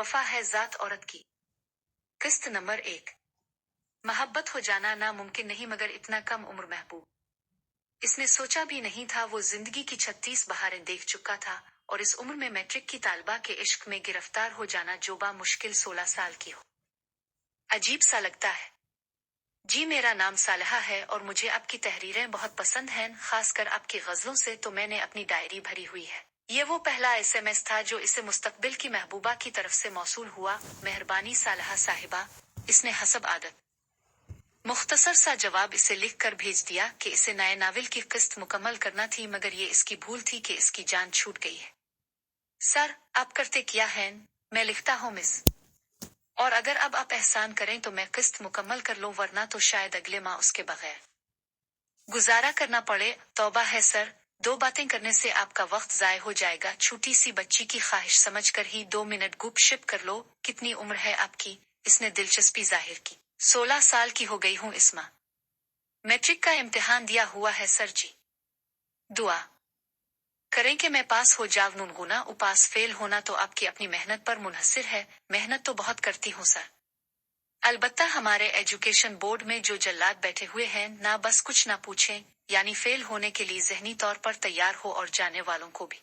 वफा है जात औरत की। किस्त नंबर 1। मोहब्बत हो जाना नामुमकिन नहीं मगर इतना कम उम्र महबूब। इसने सोचा भी नहीं था वो जिंदगी की 36 बहारें देख चुका था और इस उम्र में मैट्रिक की तालबा के इश्क में गिरफ्तार हो जाना जोबा मुश्किल 16 साल की हो। अजीब सा लगता है। जी मेरा नाम सालहा है और मुझे आपकी तहरीरें बहुत पसंद हैं, खासकर आपकी गजलों से तो मैंने अपनी डायरी भरी हुई है। ये वो पहला एसएमएस था जो इसे मुस्तकबिल की महबूबा की तरफ से मौसूल हुआ। मेहरबानी सालहा साहिबा। इसने हसब आदत मुख्तसर सा जवाब इसे लिख कर भेज दिया कि इसे नए नावल की किस्त मुकम्मल करना थी मगर ये इसकी भूल थी कि इसकी जान छूट गई है। सर आप करते क्या हैं? मैं लिखता हूँ मिस, और अगर अब आप एहसान करें तो मैं किस्त मुकम्मल कर लूं वरना तो शायद अगले माह उसके बगैर गुजारा करना पड़े। तौबा है सर, 2 बातें करने से आपका वक्त जाय हो जाएगा। छोटी सी बच्ची की ख्वाहिश समझकर ही 2 मिनट गुपशप कर लो। कितनी उम्र है आपकी? इसने दिलचस्पी जाहिर की। 16 साल की हो गई हूँ इस माह। मैट्रिक का इम्तिहान दिया हुआ है सर जी। दुआ करें कि मैं पास हो जाऊं। नुनगुना उपास फेल होना तो आपकी अपनी मेहनत पर मुनहसिर है। मेहनत तो बहुत करती हूँ सर। अलबत्ता हमारे एजुकेशन बोर्ड में जो जल्लाद बैठे हुए हैं ना बस कुछ ना पूछें, यानी फेल होने के लिए जहनी तौर पर तैयार हो और जाने वालों को भी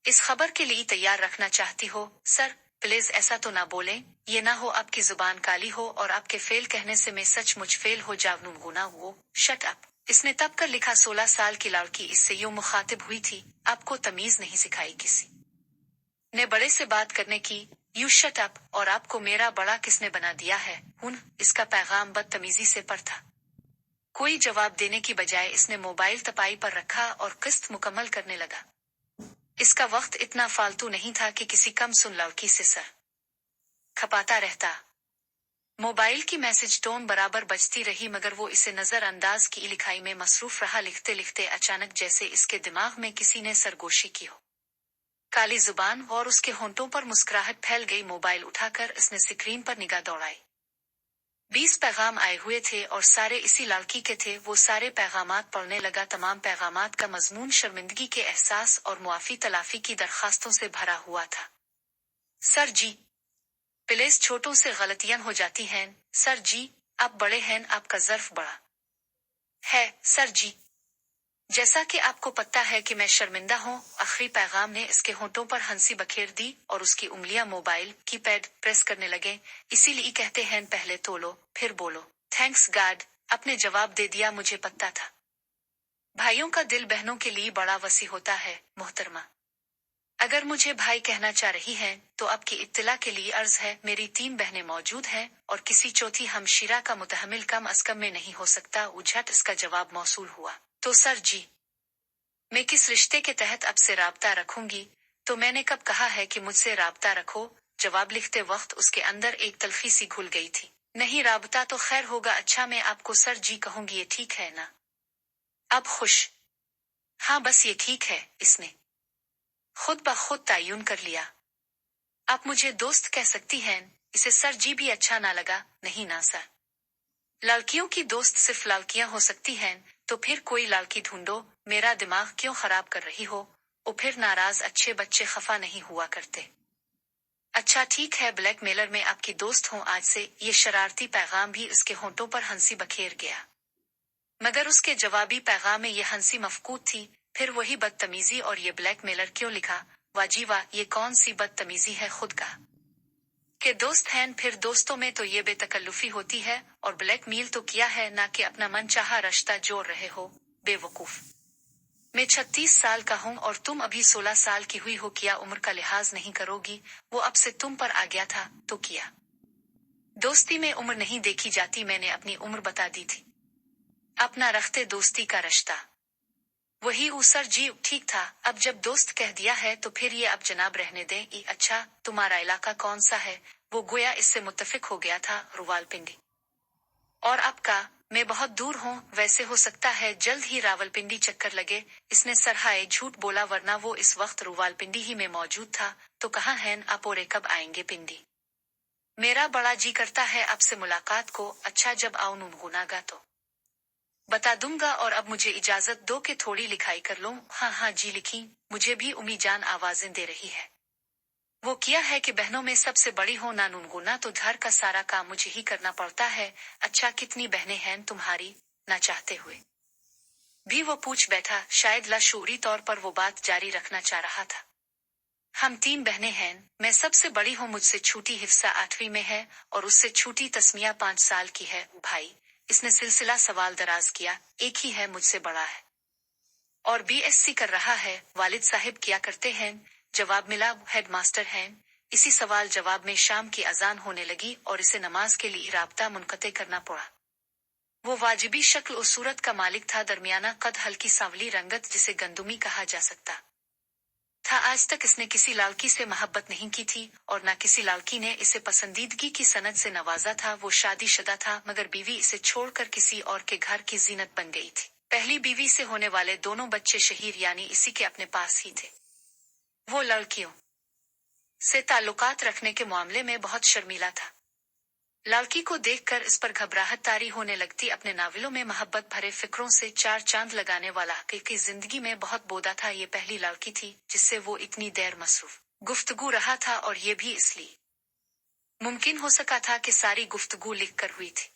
इस खबर के लिए तैयार रखना चाहती हो। सर प्लीज ऐसा तो ना बोलें, ये ना हो आपकी जुबान काली हो और आपके फेल कहने से मैं सचमुच फेल हो जाऊं। गुना वो शट अप। इसने तब कर लिखा। 16 साल की लड़की इससे यूं मुखातिब हुई थी। आपको तमीज नहीं सिखाई किसी ने बड़े से बात करने की? You shut up. और आपको मेरा बड़ा किसने बना दिया है? इसका पैगाम बदतमीजी से पर था। कोई जवाब देने की बजाय इसने मोबाइल तपाई पर रखा और किस्त मुकम्मल करने लगा। इसका वक्त इतना फालतू नहीं था कि किसी कम सुन लड़की से सर खपाता रहता। मोबाइल की मैसेज टोन बराबर बजती रही मगर वो इसे नजरअंदाज की लिखाई में मसरूफ रहा। लिखते लिखते अचानक जैसे इसके दिमाग में किसी ने सरगोशी की हो। काली जुबान और उसके होंठों पर मुस्कुराहट फैल गई। मोबाइल उठाकर इसने स्क्रीन पर निगाह दौड़ाई। 20 पैगाम आए हुए थे और सारे इसी लड़की के थे। वो सारे पैगामात पढ़ने लगा। तमाम पैगामात का मजमून शर्मिंदगी के एहसास और मुआफी तलाफी की दरखास्तों से भरा हुआ था। सर जी प्लीज छोटों से गलतियां हो जाती हैं। सर जी आप बड़े हैं, आपका ज़र्फ बड़ा है। सर जी जैसा कि आपको पता है कि मैं शर्मिंदा हूँ। आखिरी पैगाम ने इसके होंठों पर हंसी बखेर दी और उसकी उंगलियां मोबाइल की पैड प्रेस करने लगे। इसीलिए कहते हैं पहले तोलो फिर बोलो। थैंक्स गॉड आपने जवाब दे दिया। मुझे पता था भाइयों का दिल बहनों के लिए बड़ा वसी होता है। मोहतरमा अगर मुझे भाई कहना चाह रही हैं तो आपकी इत्तला के लिए अर्ज है। मेरी 3 बहनें मौजूद हैं और किसी चौथी हमशीरा का मुतहमिल कम अज कम में नहीं हो सकता। उझट इसका जवाब मौसूल हुआ। तो सर जी मैं किस रिश्ते के तहत अब से राब्ता रखूंगी? तो मैंने कब कहा है कि मुझसे राब्ता रखो? जवाब लिखते वक्त उसके अंदर एक तलखी सी घुल गई थी। नहीं राब्ता तो खैर होगा। अच्छा मैं आपको सर जी कहूंगी, ये ठीक है ना? अब खुश? हाँ बस ये ठीक है। इसने खुद ब खुद तयन कर लिया। आप मुझे दोस्त कह सकती हैं। इसे सर जी भी अच्छा ना लगा। नहीं ना सर, लड़कियों की दोस्त सिर्फ लड़कियां हो सकती हैं। तो फिर कोई लड़की ढूंढो। मेरा दिमाग क्यों खराब कर रही हो? और फिर नाराज अच्छे बच्चे खफा नहीं हुआ करते। अच्छा ठीक है, ब्लैकमेलर में आपकी दोस्त हूँ आज से। ये शरारती पैगाम भी उसके होंठों पर हंसी बखेर गया मगर उसके जवाबी पैगाम में ये हंसी मफकूद थी। फिर वही बदतमीजी और ये ब्लैकमेलर क्यों लिखा? वाजी वाह, ये कौन सी बदतमीजी है? खुद का के दोस्त हैं, फिर दोस्तों में तो ये बेतकल्लुफी होती है। और ब्लैकमेल तो किया है ना कि अपना मनचाहा रिश्ता जोड़ रहे हो। बेवकूफ, मैं 36 साल का हूँ और तुम अभी 16 साल की हुई हो। क्या उम्र का लिहाज नहीं करोगी? वो अब से तुम पर आ गया था तो किया? दोस्ती में उम्र नहीं देखी जाती। मैंने अपनी उम्र बता दी थी। अपना रखते दोस्ती का रिश्ता। वही सर जी ठीक था। अब जब दोस्त कह दिया है तो फिर ये अब जनाब रहने दें। अच्छा तुम्हारा इलाका कौन सा है? वो गोया इससे मुत्तफिक हो गया था। रुवालपिंडी। और आपका? मैं बहुत दूर हूँ। वैसे हो सकता है जल्द ही रावलपिंडी चक्कर लगे। इसने सरहाए झूठ बोला वरना वो इस वक्त रुवालपिंडी ही में मौजूद था। तो कहाँ हैं आप और कब आएंगे पिंडी? मेरा बड़ा जी करता है आपसे मुलाकात को। अच्छा जब आऊं गुनागा तो बता दूंगा। और अब मुझे इजाजत दो कि थोड़ी लिखाई कर लूं। हाँ हाँ जी लिखी। मुझे भी उम्मी जान आवाजें दे रही है। वो किया है कि बहनों में सबसे बड़ी हो ना नूनगुना तो घर का सारा काम मुझे ही करना पड़ता है। अच्छा कितनी बहनें हैं तुम्हारी? ना चाहते हुए भी वो पूछ बैठा। शायद लाशूरी तौर पर वो बात जारी रखना चाह रहा था। हम 3 बहनें हैं, मैं सबसे बड़ी हूँ। मुझसे छोटी हिफ्सा 8वीं में है और उससे छोटी तस्मिया 5 साल की है। भाई, इसने सिलसिला सवाल दराज किया। एक ही है, मुझसे बड़ा है और बीएससी कर रहा है। वालिद साहिब क्या करते हैं? जवाब मिला, हेडमास्टर हैं। इसी सवाल जवाब में शाम की अजान होने लगी और इसे नमाज के लिए राब्ता मुनक़ते करना पड़ा। वो वाजिबी शक्ल और सूरत का मालिक था, दरमियाना कद, हल्की सांवली रंगत जिसे गंदुमी कहा जा सकता था। आज तक इसने किसी लड़की से मोहब्बत नहीं की थी और न किसी लड़की ने इसे पसंदीदगी की सनद से नवाजा था। वो शादीशुदा था मगर बीवी इसे छोड़कर किसी और के घर की जीनत बन गई थी। पहली बीवी से होने वाले दोनों बच्चे शहीर यानी इसी के अपने पास ही थे। वो लड़कियों से ताल्लुकात रखने के मामले में बहुत शर्मीला था। लड़की को देखकर इस पर घबराहट तारी होने लगती। अपने नावलों में मोहब्बत भरे फिक्रों से 4 चांद लगाने वाला की जिंदगी में बहुत बोदा था। ये पहली लड़की थी जिससे वो इतनी देर मसरूफ गुफ्तगू रहा था और ये भी इसलिए मुमकिन हो सका था कि सारी गुफ्तगू लिख कर हुई थी।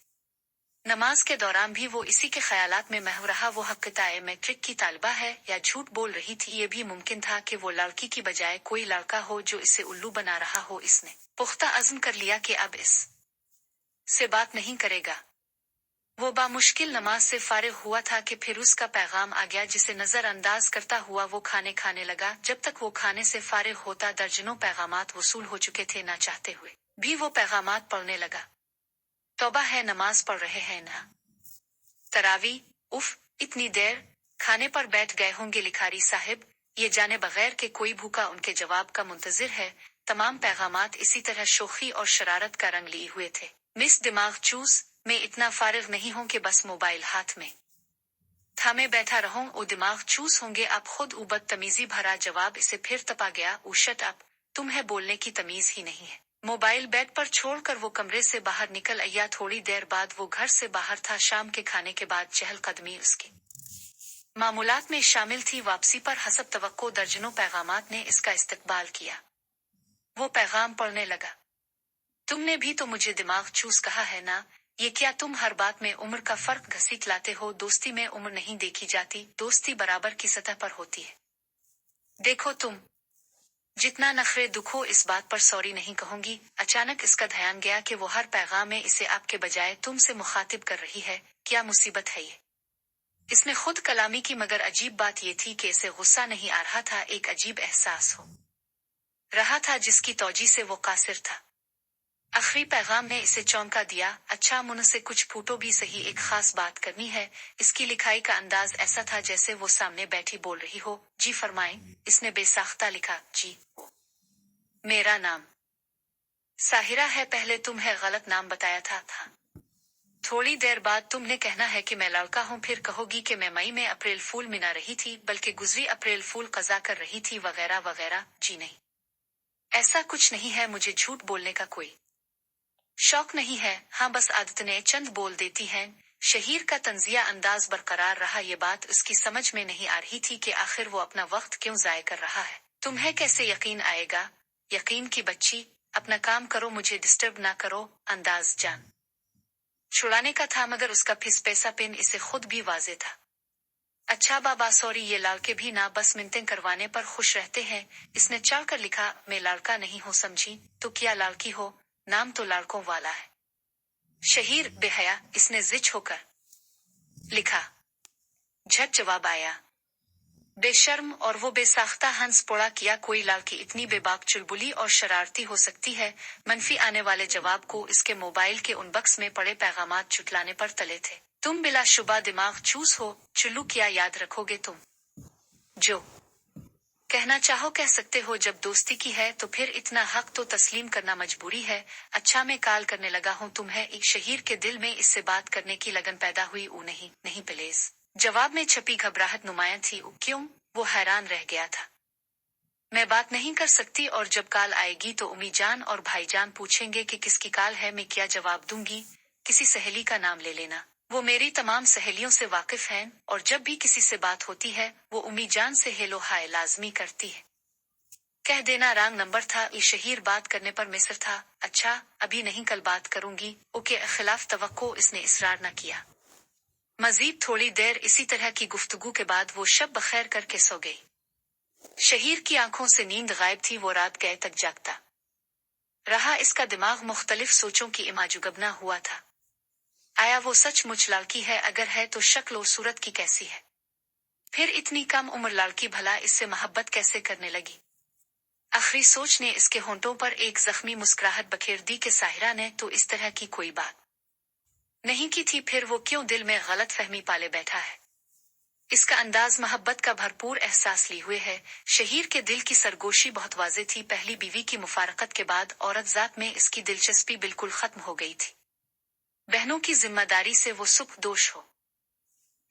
नमाज के दौरान भी वो इसी के ख्यालात में महव रहा। वो हक़-ए मैट्रिक की तालिबा है या झूठ बोल रही थी? ये भी मुमकिन था कि वो लड़की की बजाय कोई लड़का हो जो इसे उल्लू बना रहा हो। इसने पुख्ता अज़्म कर लिया कि अब इस से बात नहीं करेगा। वो बामुश्किल नमाज से फारिग हुआ था कि फिर उसका पैगाम आ गया, जिसे नजरअंदाज करता हुआ वो खाने लगा। जब तक वो खाने से फारिग होता दर्जनों पैगामात वसूल हो चुके थे। ना चाहते हुए भी वो पैगामात पढ़ने लगा। तौबा है, नमाज पढ़ रहे हैं ना? तरावी? उफ, इतनी देर खाने पर बैठ गए होंगे लिखारी साहिब, ये जाने बगैर कि कोई भूखा उनके जवाब का मुंतजिर है। तमाम पैगामात इसी तरह शोखी और शरारत का रंग लिए हुए थे। मिस दिमाग चूस, मैं इतना फारिग नहीं हूं कि बस मोबाइल हाथ में थामे बैठा रहूं। ओ दिमाग चूस होंगे आप खुद। बदतमीजी भरा जवाब इसे फिर तपा गया। ओ शट अप, तुम्हें बोलने की तमीज ही नहीं है। मोबाइल बेड पर छोड़कर वो कमरे से बाहर निकल आया। थोड़ी देर बाद वो घर से बाहर था। शाम के खाने के बाद चहलकदमी उसकी मामूलात में शामिल थी। वापसी पर हसब तवक्को दर्जनों पैगामात ने इसका इस्तकबाल किया। वो पैगाम पढ़ने लगा। तुमने भी तो मुझे दिमाग चूस कहा है ना? ये क्या तुम हर बात में उम्र का फर्क घसीट लाते हो? दोस्ती में उम्र नहीं देखी जाती, दोस्ती बराबर की सतह पर होती है। देखो तुम जितना नखरे दुखो, इस बात पर सॉरी नहीं कहूंगी। अचानक इसका ध्यान गया कि वो हर पैगाम में इसे आपके बजाय तुम से मुखातिब कर रही है। क्या मुसीबत है ये? इसने खुद कलामी की, मगर अजीब बात ये थी कि इसे गुस्सा नहीं आ रहा था। एक अजीब एहसास हो रहा था जिसकी तौजी से वो कासिर था। आखिरी पैगाम ने इसे चौंका दिया। अच्छा, मुझसे कुछ पूछो भी सही, एक खास बात करनी है। इसकी लिखाई का अंदाज ऐसा था जैसे वो सामने बैठी बोल रही हो। जी फरमाएं, इसने बेसाख्ता लिखा। जी, मेरा नाम साहिरा है। पहले तुम्हें गलत नाम बताया था। थोड़ी देर बाद तुमने कहना है कि मैं लड़का हूँ, फिर कहोगी कि मैं मई में अप्रैल फूल मना रही थी, बल्कि गुजरी अप्रैल फूल कज़ा कर रही थी, वगैरह वगैरह। जी नहीं, ऐसा कुछ नहीं है। मुझे झूठ बोलने का कोई शौक नहीं है। हाँ, बस आदतने चंद बोल देती हैं। शहीर का तंजिया अंदाज बरकरार रहा। ये बात उसकी समझ में नहीं आ रही थी कि आखिर वो अपना वक्त क्यों जाया कर रहा है। तुम्हें कैसे यकीन आएगा? यकीन की बच्ची, अपना काम करो, मुझे डिस्टर्ब ना करो। अंदाज जान छुड़ाने का था, मगर उसका फिस पैसा पिन इसे खुद भी वाजे था। अच्छा बाबा सॉरी, ये लड़के भी ना बस मिन्नतें करवाने पर खुश रहते हैं। इसने चढ़ कर लिखा। मैं लड़का नहीं हूँ, समझी? तो क्या लड़की हो? नाम तो लड़कों वाला है। शहीर बेहया, इसने जिच होकर लिखा। झट जवाब आया। बेशर्म, और वो बेसाख्ता हंस पड़ा। किया कोई लड़की इतनी बेबाक, चुलबुली और शरारती हो सकती है? मनफी आने वाले जवाब को इसके मोबाइल के उन बक्स में पड़े पैगामात चुटलाने पर तले थे। तुम बिलाशुबा दिमाग चूस हो चुल्लू, क्या याद रखोगे तुम? जो कहना चाहो कह सकते हो। जब दोस्ती की है तो फिर इतना हक तो तस्लीम करना मजबूरी है। अच्छा, मैं कॉल करने लगा हूँ तुम्हें। एक शहीर के दिल में इससे बात करने की लगन पैदा हुई। नहीं नहीं प्लीज। जवाब में छपी घबराहट नुमायां थी। क्यों? वो हैरान रह गया था। मैं बात नहीं कर सकती, और जब कॉल आएगी तो उम्मी जान और भाईजान पूछेंगे कि किसकी कॉल है। मैं क्या जवाब दूंगी? किसी सहेली का नाम ले लेना। वो मेरी तमाम सहेलियों से वाकिफ हैं और जब भी किसी से बात होती है वो उम्मी जान से हेलो हाय लाजमी करती है। कह देना रॉन्ग नंबर था। ये शहीर बात करने पर मिस्र था। अच्छा, अभी नहीं, कल बात करूंगी। ओके खिलाफ तवक्को इसने इसरार न किया। मजीद थोड़ी देर इसी तरह की गुफ्तगू के बाद वो शब बखैर करके सो गई। शहीर की आंखों से नींद गायब थी। वो रात गए तक जागता रहा। इसका दिमाग मुख्तलिफ सोचों की इमाजुगबना हुआ था। आया वो सचमुच लड़की है? अगर है तो शक्ल और सूरत की कैसी है? फिर इतनी कम उम्र लड़की भला इससे मोहब्बत कैसे करने लगी? आखिरी सोच ने इसके होंठों पर एक जख्मी मुस्कुराहट बखेर दी कि साहिरा ने तो इस तरह की कोई बात नहीं की थी। फिर वो क्यों दिल में गलत फहमी पाले बैठा है? इसका अंदाज मोहब्बत का भरपूर एहसास ली हुए है। शहीर के दिल की सरगोशी बहुत वाज़ेह थी। पहली बीवी की मुफारकत के बाद औरत जात में इसकी दिलचस्पी बिल्कुल खत्म हो गई थी। बहनों की जिम्मेदारी से वो सुख दोष हो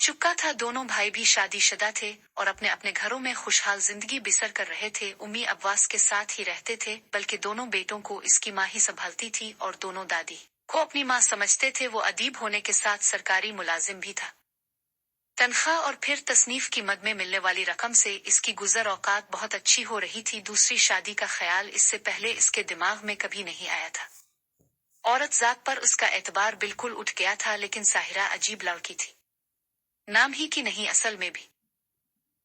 चुका था। दोनों भाई भी शादीशुदा थे और अपने अपने घरों में खुशहाल जिंदगी बसर कर रहे थे। उम्मी अब्बास के साथ ही रहते थे, बल्कि दोनों बेटों को इसकी माँ ही संभालती थी और दोनों दादी को अपनी माँ समझते थे। वो अदीब होने के साथ सरकारी मुलाजिम भी था। तनख्वाह और फिर तसनीफ की मद में मिलने वाली रकम से इसकी गुजर औकात बहुत अच्छी हो रही थी। दूसरी शादी का ख्याल इससे पहले इसके दिमाग में कभी नहीं आया था। औरत जात पर उसका एतबार बिल्कुल उठ गया था, लेकिन साहिरा अजीब लड़की थी। नाम ही की नहीं, असल में भी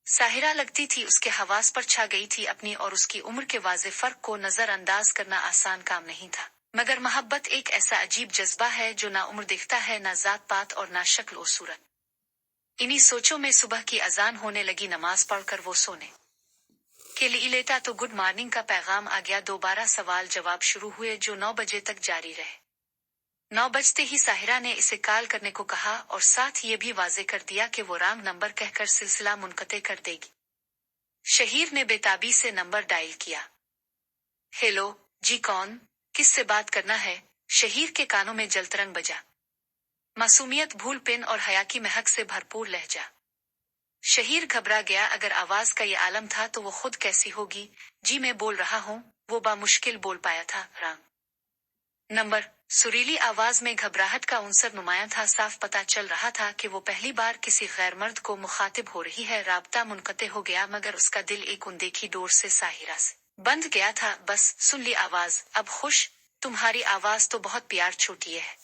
साहिरा लगती थी। उसके हवास पर छा गई थी। अपनी और उसकी उम्र के वाज़े फर्क को नजरअंदाज करना आसान काम नहीं था, मगर मोहब्बत एक ऐसा अजीब जज्बा है जो ना उम्र देखता है, ना जात पात और ना शक्ल और सूरत। इन्हीं सोचों में सुबह की अजान होने लगी। नमाज पढ़कर वो सोने के लिए लेटा तो गुड मॉर्निंग का पैगाम आ गया। दोबारा सवाल जवाब शुरू हुए जो 9 बजे तक जारी रहे। 9 बजते ही साहिरा ने इसे कॉल करने को कहा और साथ ये भी वाजे कर दिया कि वो रॉन्ग नंबर कहकर सिलसिला मुनक़ते कर देगी। शहीर ने बेताबी से नंबर डायल किया। हेलो जी, कौन? किससे बात करना है? शहीर के कानों में जलतरंग बजा। मासूमियत, भूल, पिन और हया की महक से भरपूर लहजा। शहीर घबरा गया। अगर आवाज का ये आलम था तो वो खुद कैसी होगी? जी मैं बोल रहा हूँ, वो बामुश्किल बोल पाया था। Wrong number. सुरीली आवाज में घबराहट का उनसर नुमाया था। साफ पता चल रहा था कि वो पहली बार किसी गैर मर्द को मुखातिब हो रही है। राब्ता मुनक़ते हो गया, मगर उसका दिल एक अनदेखी डोर से साहिरा से बंध गया था। बस सुन ली आवाज, अब खुश? तुम्हारी आवाज तो बहुत प्यार छोटी है।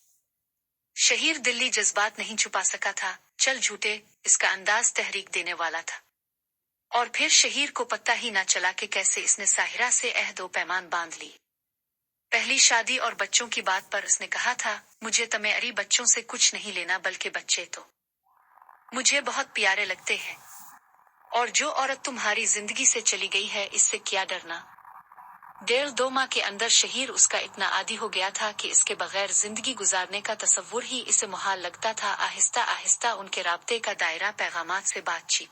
शहीर दिल्ली जज्बात नहीं छुपा सका था। चल झूठे, इसका अंदाज तहरीक देने वाला था। और फिर शहीर को पता ही ना चला कि कैसे इसने साहिरा से अहद व पैमान बांध ली। पहली शादी और बच्चों की बात पर उसने कहा था, मुझे तुम्हारी बच्चों से कुछ नहीं लेना, बल्कि बच्चे तो मुझे बहुत प्यारे लगते हैं। और जो औरत तुम्हारी जिंदगी से चली गई है, इससे क्या डरना। 1.5-2 माह के अंदर शहीर उसका इतना आदी हो गया था कि इसके बगैर जिंदगी गुजारने का तसव्वुर ही इसे मुहाल लगता था। आहिस्ता आहिस्ता उनके राब्ते का दायरा पैगामात से बातचीत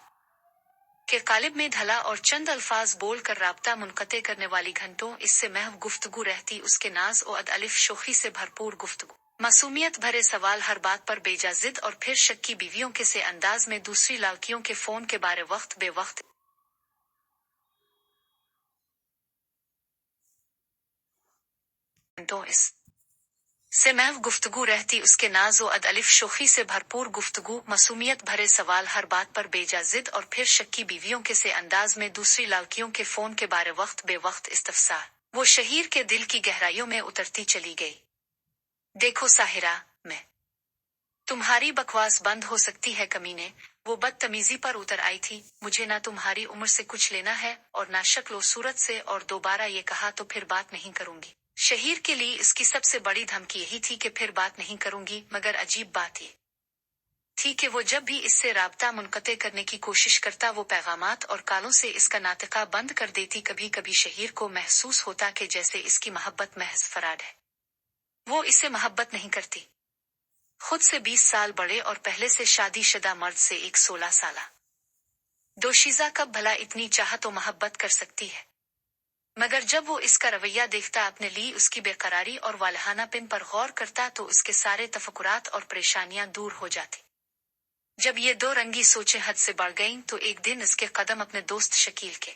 के कालिब में ढला और चंद अल्फाज बोल कर राब्ता मुनक़ते करने वाली घंटों इससे महव गुफ्तगू रहती। उसके नाज और अदअलिफ शोखी से भरपूर गुफ्तगू, मासूमियत भरे सवाल हर बात पर बेजा जिद, और फिर शक्की बीवियों के से अंदाज में दूसरी लड़कियों के फोन के बारे वक्त बे वक्त घंटों इस से महव गुफ्तगू रहती। उसके नाज व अदअलिफ शोखी से भरपूर गुफ्तगू, मासूमियत भरे सवाल हर बात पर बेजा जिद, और फिर शक्की बीवियों के से अंदाज में दूसरी लड़कियों के फोन के बारे वक्त बे वक्त इस्तफसार, वो शहीर के दिल की गहराइयों में उतरती चली गई। देखो साहिरा, मैं तुम्हारी बकवास बंद हो सकती है कमीने। वो बदतमीजी पर उतर आई थी। मुझे ना तुम्हारी उम्र से कुछ लेना है और ना शक्ल व सूरत से, और दोबारा ये कहा तो फिर बात नहीं करूंगी। शहीर के लिए इसकी सबसे बड़ी धमकी यही थी कि फिर बात नहीं करूंगी, मगर अजीब बात ये थी कि वो जब भी इससे राब्ता मुनक़ते करने की कोशिश करता, वो पैगामात और कालों से इसका नातिका बंद कर देती। कभी कभी शहीर को महसूस होता कि जैसे इसकी मोहब्बत महज फराड है, वो इससे मोहब्बत नहीं करती। खुद से 20 साल बड़े और पहले से शादीशुदा मर्द से एक 16 साला दोशीज़ा कब भला इतनी चाहत व मोहब्बत कर सकती है। मगर जब वो इसका रवैया देखता, अपने लिए उसकी बेकरारी और वालहानापन पर गौर करता, तो उसके सारे तफक्कुरात और परेशानियां दूर हो जाती। जब ये दो रंगी सोचें हद से बढ़ गईं, तो एक दिन इसके कदम अपने दोस्त शकील के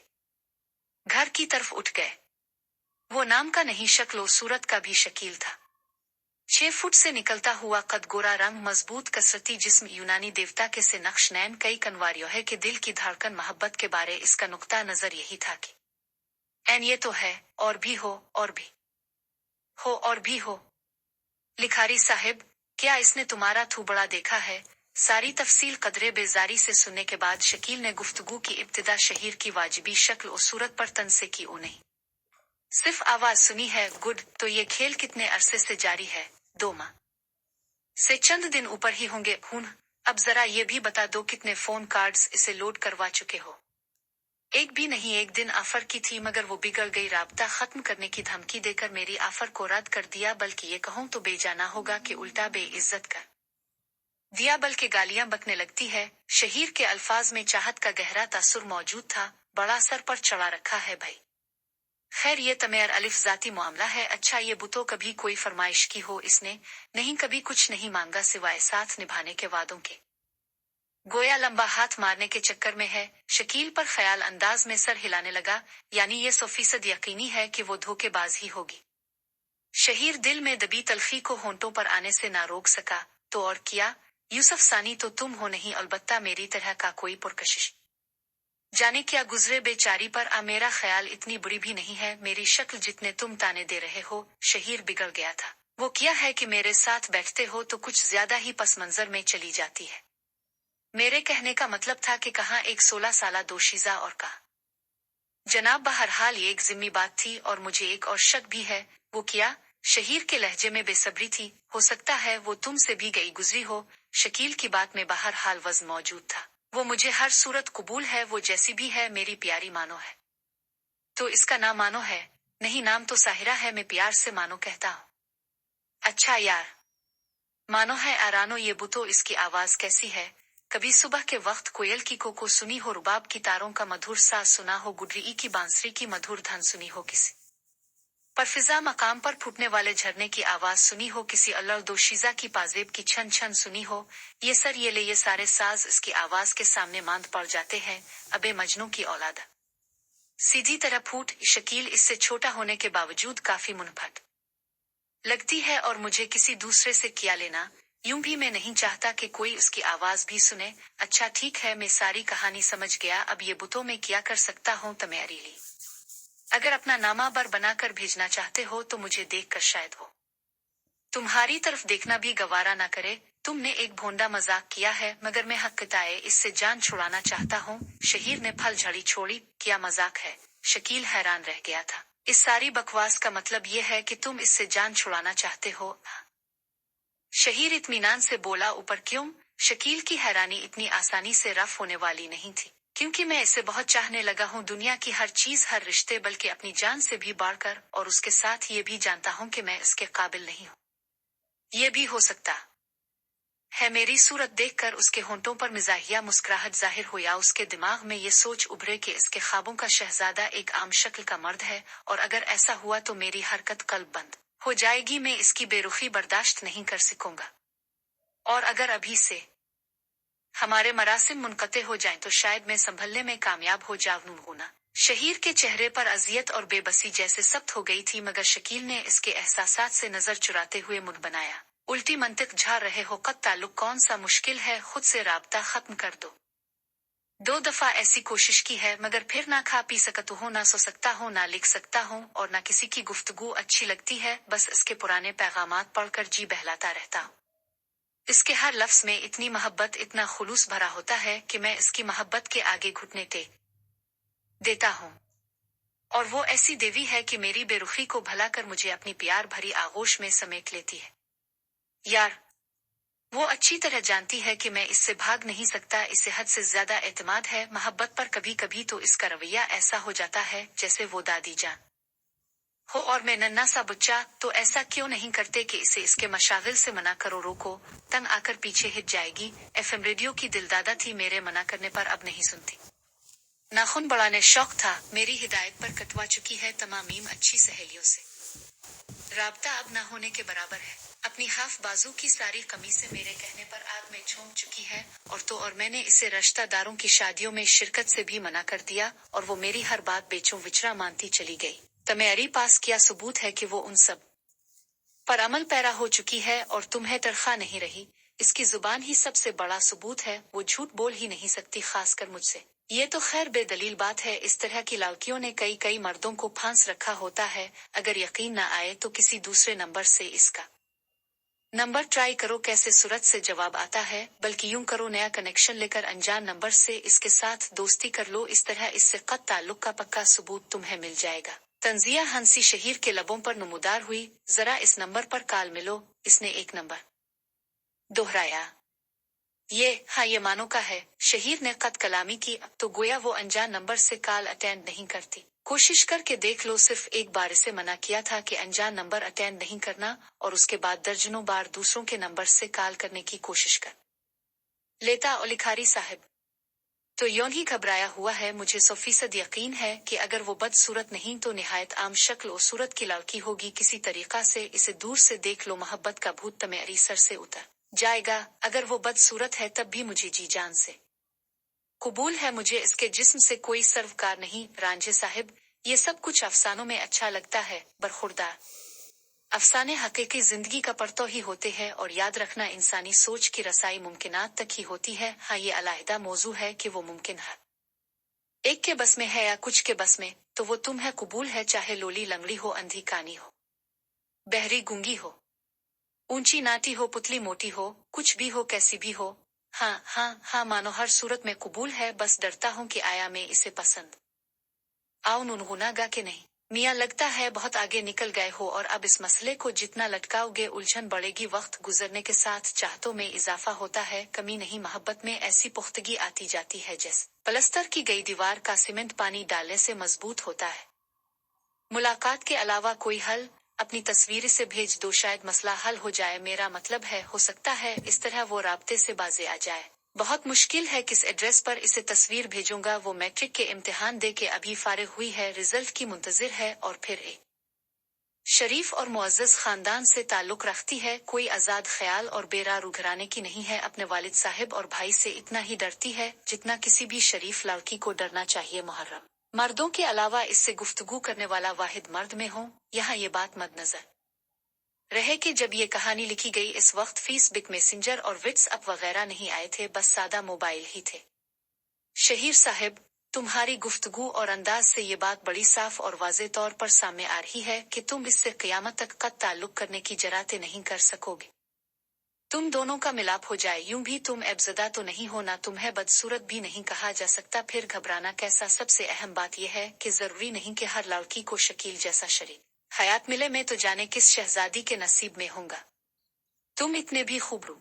घर की तरफ उठ गए। वो नाम का नहीं, शक्ल व सूरत का भी शकील था। 6 फुट से निकलता हुआ कद, गोरा रंग, मजबूत कसरती जिस्म, यूनानी देवता के से नक्श नैन, कई कनवारियों है कि दिल की धड़कन। मोहब्बत के बारे इसका नुक्ता नजर यही था कि एन ये तो है, और भी हो, और भी हो, और भी हो। लिखारी साहिब, क्या इसने तुम्हारा थूबड़ा देखा है? सारी तफसील कदरे बेजारी से सुनने के बाद शकील ने गुफ्तगू की इब्तिदा शहीर की वाजिबी शक्ल और सूरत पर तन से की। ओ नहीं, सिर्फ आवाज सुनी है। गुड, तो ये खेल कितने अरसे से जारी है? 2 माह से चंद दिन ऊपर ही होंगे। अब जरा ये भी बता दो कितने फोन कार्ड्स इसे लोड करवा चुके हो? एक भी नहीं। एक दिन ऑफर की थी मगर वो बिगड़ गई। राब्ता खत्म करने की धमकी देकर मेरी ऑफर को रद्द कर दिया। बल्कि ये कहूँ तो बेजाना होगा कि उल्टा बेइज्जत कर दिया, बल्कि गालियां बकने लगती है। शहीर के अल्फाज में चाहत का गहरा तासुर मौजूद था। बड़ा सर पर चढ़ा रखा है भाई। खैर ये तमेर अलिफ जाती मामला है। अच्छा ये बुतो कभी कोई फरमाइश की हो इसने? नहीं, कभी कुछ नहीं मांगा सिवाय साथ निभाने के वादों के। गोया लंबा हाथ मारने के चक्कर में है। शकील पर ख्याल अंदाज में सर हिलाने लगा। यानी ये 100% यकीनी है कि वो धोखेबाज ही होगी। शहीर दिल में दबी तलखी को होंठों पर आने से ना रोक सका। तो और किया? यूसुफ सानी तो तुम हो नहीं, अलबत्ता मेरी तरह का कोई पुरकशिश। जाने क्या गुजरे बेचारी पर। मेरा ख्याल इतनी बुरी भी नहीं है। मेरी शक्ल जितने तुम ताने दे रहे हो। शहीर बिगड़ गया था। वो किया है कि मेरे साथ बैठते हो तो कुछ ज्यादा ही पस मंजर में चली जाती है। मेरे कहने का मतलब था कि कहाँ एक 16 साला दोशीजा और कहा जनाब। बहरहाल ये एक जिम्मी बात थी और मुझे एक और शक भी है। वो किया? शहीर के लहजे में बेसब्री थी। हो सकता है वो तुमसे भी गई गुजरी हो। शकील की बात में बहरहाल वज़न मौजूद था। वो मुझे हर सूरत कबूल है। वो जैसी भी है मेरी प्यारी मानो है। तो इसका नाम मानो है? नहीं, नाम तो साहिरा है। मैं प्यार से मानो कहता हूँ। अच्छा यार, मानो है आरानो। ये बुतो इसकी आवाज कैसी है? कभी सुबह के वक्त कोयल की कोको सुनी हो? रुबाब की तारों का मधुर साज सुना हो? गुडरी की बांसुरी की मधुर धन सुनी हो? किसी परफिजा मकाम पर फूटने वाले झरने की आवाज सुनी हो? किसी अल्लाह दोशीजा की पाजेब की छन छन सुनी हो? ये सर ये ले, ये सारे साज इसकी आवाज के सामने मांद पड़ जाते हैं। अबे मजनू की औलाद, सीधी तरह फूट। शकील इससे छोटा होने के बावजूद काफी मुनफट लगती है और मुझे किसी दूसरे से क्या लेना। यूं भी मैं नहीं चाहता कि कोई उसकी आवाज भी सुने। अच्छा ठीक है, मैं सारी कहानी समझ गया। अब ये बुतों में क्या कर सकता हूँ तुम्हारी लिए? अगर अपना नामा बर बनाकर भेजना चाहते हो तो मुझे देखकर शायद वो तुम्हारी तरफ देखना भी गवारा ना करे। तुमने एक भोंडा मजाक किया है मगर मैं हक़-ए इससे जान छुड़ाना चाहता हूँ। शहीर ने फल झड़ी छोड़ी। क्या मजाक है? शकील हैरान रह गया था। इस सारी बकवास का मतलब ये है कि तुम इससे जान छुड़ाना चाहते हो? शहीर इत्मीनान से बोला। ऊपर क्यों? शकील की हैरानी इतनी आसानी से रफ होने वाली नहीं थी। क्योंकि मैं इसे बहुत चाहने लगा हूँ। दुनिया की हर चीज, हर रिश्ते, बल्कि अपनी जान से भी बढ़कर। और उसके साथ ये भी जानता हूँ कि मैं इसके काबिल नहीं हूँ। ये भी हो सकता है मेरी सूरत देखकर उसके होंठों पर मिजाहिया मुस्कुराहट जाहिर हो, या उसके दिमाग में ये सोच उभरे कि इसके ख्वाबों का शहजादा एक आम शक्ल का मर्द है। और अगर ऐसा हुआ तो मेरी हरकत कल्ब बंद हो जाएगी। मैं इसकी बेरुखी बर्दाश्त नहीं कर सकूंगा। और अगर अभी से हमारे मरासिम मुनक़ते हो जाएं तो शायद मैं संभलने में कामयाब हो जाऊं ना। शहीर के चेहरे पर अजियत और बेबसी जैसे सख्त हो गई थी, मगर शकील ने इसके एहसासात से नजर चुराते हुए मुंह बनाया। उल्टी मंतिक झाड़ रहे हो? कत ताल्लुक कौन सा मुश्किल है? खुद से राब्ता खत्म कर दो। 2 दफा ऐसी कोशिश की है मगर फिर ना खा पी सकता हूँ, ना सो सकता हूँ, ना लिख सकता हूँ और ना किसी की गुफ्तगू अच्छी लगती है। बस इसके पुराने पैगामात पढ़कर जी बहलाता रहता हूँ। इसके हर लफ्ज में इतनी मोहब्बत, इतना खुलूस भरा होता है कि मैं इसकी मोहब्बत के आगे घुटने टेक देता हूँ। और वो ऐसी देवी है कि मेरी बेरुखी को भला कर मुझे अपनी प्यार भरी आगोश में समेट लेती है। यार, वो अच्छी तरह जानती है कि मैं इससे भाग नहीं सकता। इसे हद से ज्यादा एतमाद है मोहब्बत पर। कभी कभी तो इसका रवैया ऐसा हो जाता है जैसे वो दादी जान हो और मैं नन्ना सा बच्चा। तो ऐसा क्यों नहीं करते कि इसे इसके मशागिल से मना करो, रोको। तंग आकर पीछे हिट जाएगी। एफएम रेडियो की दिलदादा थी, मेरे मना करने पर अब नहीं सुनती। नाखून बढ़ाने शौक था, मेरी हिदायत पर कटवा चुकी है तमामीम अच्छी सहेलियों से। राब्ता अब ना होने के बराबर है। अपनी हाफ बाजू की सारी कमीजें मेरे कहने पर आग में झोंक चुकी है। और मैंने इसे रिश्तेदारों की शादियों में शिरकत से भी मना कर दिया और वो मेरी हर बात बेचों विचरा मानती चली गई। तुम्हारी पास क्या सबूत है कि वो उन सब पर अमल पैरा हो चुकी है और तुम्हें तरखा नहीं रही? इसकी जुबान ही सबसे बड़ा सबूत है। वो झूठ बोल ही नहीं सकती, खासकर मुझसे। ये तो खैर बेदलील बात है। इस तरह की लड़कियों ने कई कई मर्दों को फांस रखा होता है। अगर यकीन न आए तो किसी दूसरे नंबर से इसका नंबर ट्राई करो। कैसे सूरत से जवाब आता है, बल्कि यूं करो, नया कनेक्शन लेकर अनजान नंबर से इसके साथ दोस्ती कर लो। इस तरह इससे कत ताल्लुक का पक्का सबूत तुम्हें मिल जाएगा। तंजिया हंसी शहीर के लबों पर नुमूदार हुई। जरा इस नंबर पर कॉल मिलो। इसने एक नंबर दोहराया। हाँ, ये मानो का है। शहीर ने कत कलामी की। अब तो गोया वो अनजान नंबर से कॉल अटेंड नहीं करती। कोशिश करके देख लो। सिर्फ एक बार इसे मना किया था कि अनजान नंबर अटेंड नहीं करना, और उसके बाद दर्जनों बार दूसरों के नंबर से कॉल करने की कोशिश कर लेता। ओ लिखारी साहब तो यूं ही घबराया हुआ है। मुझे 100% यकीन है कि अगर वो बदसूरत नहीं तो निहायत आम शक्ल और सूरत की लड़की होगी। किसी तरीका से इसे दूर से देख लो। मोहब्बत का भूत तुम्हारी सर से उतर जाएगा। अगर वो बदसूरत है तब भी मुझे जी जान से कबूल है। मुझे इसके जिस्म से कोई सरोकार नहीं। रांझे साहिब, ये सब कुछ अफसानों में अच्छा लगता है, बरखुरदार अफसाने हकीकी जिंदगी का परतो ही होते हैं। और याद रखना, इंसानी सोच की रसाई मुमकिनात तक ही होती है। हाँ, ये अलहदा मौजू है कि वो मुमकिन है एक के बस में है या कुछ के बस में, तो वो तुम है। कबूल है, चाहे लोली लंगड़ी हो, अंधी कानी हो, बहरी गूंगी हो, ऊंची नाटी हो, पुतली मोटी हो, कुछ भी हो, कैसी भी हो। हाँ हाँ हाँ मानो, हर सूरत में कबूल है। बस डरता हूँ कि आया मैं इसे पसंद आओ नुनगुनागा के नहीं। मियाँ, लगता है बहुत आगे निकल गए हो, और अब इस मसले को जितना लटकाओगे उलझन बढ़ेगी। वक्त गुजरने के साथ चाहतों में इजाफा होता है, कमी नहीं। मोहब्बत में ऐसी पुख्तगी आती जाती है जैसे पलस्तर की गई दीवार का सीमेंट पानी डालने से मजबूत होता है। मुलाकात के अलावा कोई हल? अपनी तस्वीर से भेज दो, शायद मसला हल हो जाए। मेरा मतलब है, हो सकता है इस तरह वो राब्ते से बाजे आ जाए। बहुत मुश्किल है। किस एड्रेस पर इसे तस्वीर भेजूंगा? वो मैट्रिक के इम्तिहान दे के अभी फारिग हुई है, रिजल्ट की मुंतजिर है, और फिर एक शरीफ और मुअज़्ज़ज़ खानदान से ताल्लुक रखती है। कोई आजाद ख्याल और बेरार घराने की नहीं है। अपने वालिद साहिब और भाई से इतना ही डरती है जितना किसी भी शरीफ लड़की को डरना चाहिए। मुहर्रम मर्दों के अलावा इससे गुफ्तगू करने वाला वाहिद मर्द में हो। यहाँ ये बात मद्नजर रहे कि जब ये कहानी लिखी गई इस वक्त फेसबुक मैसेंजर और व्हाट्सएप वगैरह नहीं आए थे, बस सादा मोबाइल ही थे। शहीर साहब, तुम्हारी गुफ्तगू और अंदाज से ये बात बड़ी साफ और वाज़े तौर पर सामने आ रही है कि तुम इससे क़यामत तक का ताल्लुक करने की जराते नहीं कर सकोगे। तुम दोनों का मिलाप हो जाए। यूं भी तुम ऐबज़दा तो नहीं हो, ना तुम्हें बदसूरत भी नहीं कहा जा सकता। फिर घबराना कैसा? सबसे अहम बात यह है कि जरूरी नहीं कि हर लड़की को शकील जैसा शरीक हयात मिले। मैं तो जाने किस शहजादी के नसीब में होऊंगा। तुम इतने भी खूबरू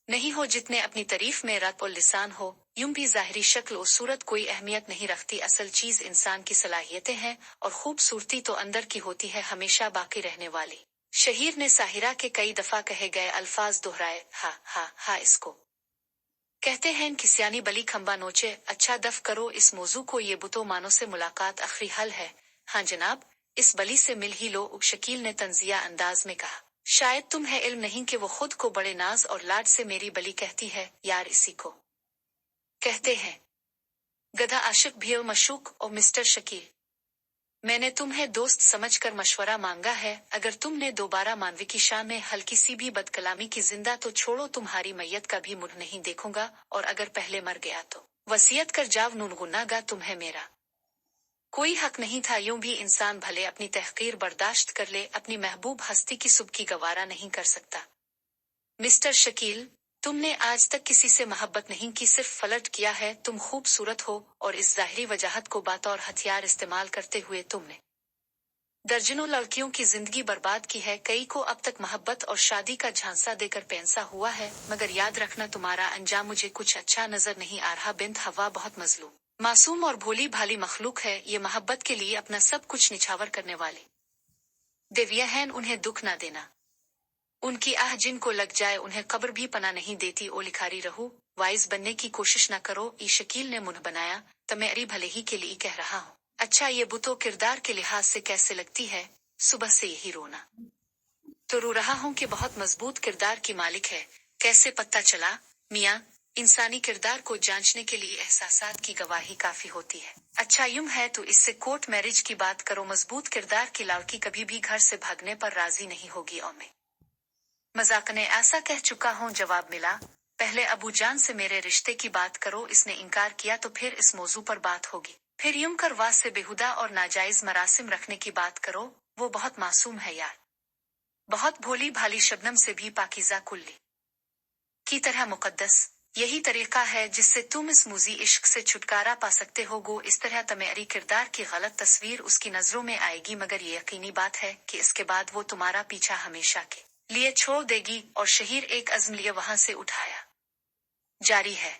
नहीं हो जितने अपनी तारीफ में रत और लिसान हो। यूं भी ज़ाहिरी शक्ल और सूरत कोई अहमियत नहीं रखती। असल चीज इंसान की सलाहियतें हैं, और खूबसूरती तो अंदर की होती है, हमेशा बाकी रहने वाली। शहीर ने साहिरा के कई दफा कहे गए अल्फाज दोहराए। हा इसको कहते हैं किसियानी बली खंबा नोचे। अच्छा दफ करो इस मौजू को, ये बुतो मानो से मुलाकात आखिरी हल है। हाँ जनाब, इस बली से मिल ही लो, शकील ने तंजिया अंदाज में कहा। शायद तुम्हें इल्म नहीं कि वो खुद को बड़े नाज और लाड से मेरी बली कहती है। यार, इसी को कहते हैं गधा आशिक भी मशूक। और मिस्टर शकील, मैंने तुम्हें दोस्त समझकर मशवरा मांगा है। अगर तुमने दोबारा मानवी की शान में हल्की सी भी बदकलामी की, जिंदा तो छोड़ो, तुम्हारी मैयत का भी मुंह नहीं देखूंगा। और अगर पहले मर गया तो वसीयत कर जाव, नुनगुनागा तुम्हें मेरा कोई हक नहीं था। यूं भी इंसान भले अपनी तहकीर बर्दाश्त कर ले, अपनी महबूब हस्ती की सुबकी गवारा नहीं कर सकता। मिस्टर शकील, तुमने आज तक किसी से मोहब्बत नहीं की, सिर्फ फ्लर्ट किया है। तुम खूबसूरत हो, और इस जाहिरी वजाहत को बतौर हथियार इस्तेमाल करते हुए तुमने दर्जनों लड़कियों की जिंदगी बर्बाद की है। कई को अब तक मोहब्बत और शादी का झांसा देकर पेंसा हुआ है। मगर याद रखना, तुम्हारा अंजाम मुझे कुछ अच्छा नजर नहीं आ रहा। बिन्त हवा बहुत मजलूम, मासूम और भोली भाली मखलूक है। ये मोहब्बत के लिए अपना सब कुछ निछावर करने वाले देविया हैं। उन्हें दुख ना देना। उनकी आह जिनको लग जाए उन्हें कब्र भी पना नहीं देती। ओ लिखारी रहू, वाइज बनने की कोशिश न करो। ई शकील ने मुंह बनाया। तमेरी भले ही के लिए कह रहा हूँ। अच्छा, ये बुतो किरदार के लिहाज से कैसे लगती है? सुबह से यही रोना तो रो रहा हूँ कि बहुत मजबूत किरदार की मालिक है। कैसे पता चला? मियाँ, इंसानी किरदार को जांचने के लिए एहसासात की गवाही काफी होती है। अच्छा, यूं है तो इससे कोर्ट मैरिज की बात करो। मजबूत किरदार की लड़की कभी भी घर से भागने पर राजी नहीं होगी। और मैं मजाक ने ऐसा कह चुका हूँ, जवाब मिला। پہلے ابو جان سے میرے رشتے کی بات کرو، اس نے انکار کیا تو پھر اس موضوع پر بات ہوگی، پھر یوں کروا سے بےہودہ اور ناجائز مراسم رکھنے کی بات کرو، وہ بہت معصوم ہے یار، بہت بھولی بھالی، شبنم سے بھی پاکیزہ، کلی کی طرح مقدس۔ یہی طریقہ ہے جس سے تم اس موذی عشق سے چھٹکارا پا سکتے ہو گو، اس طرح تمہاری کردار کی غلط تصویر اس کی نظروں میں آئے گی، مگر یہ یقینی بات ہے کہ اس کے بعد وہ تمہارا پیچھا ہمیشہ کے لیے چھوڑ دے گی، اور شہیر ایک عزم لیے وہاں سے اٹھایا جاری ہے۔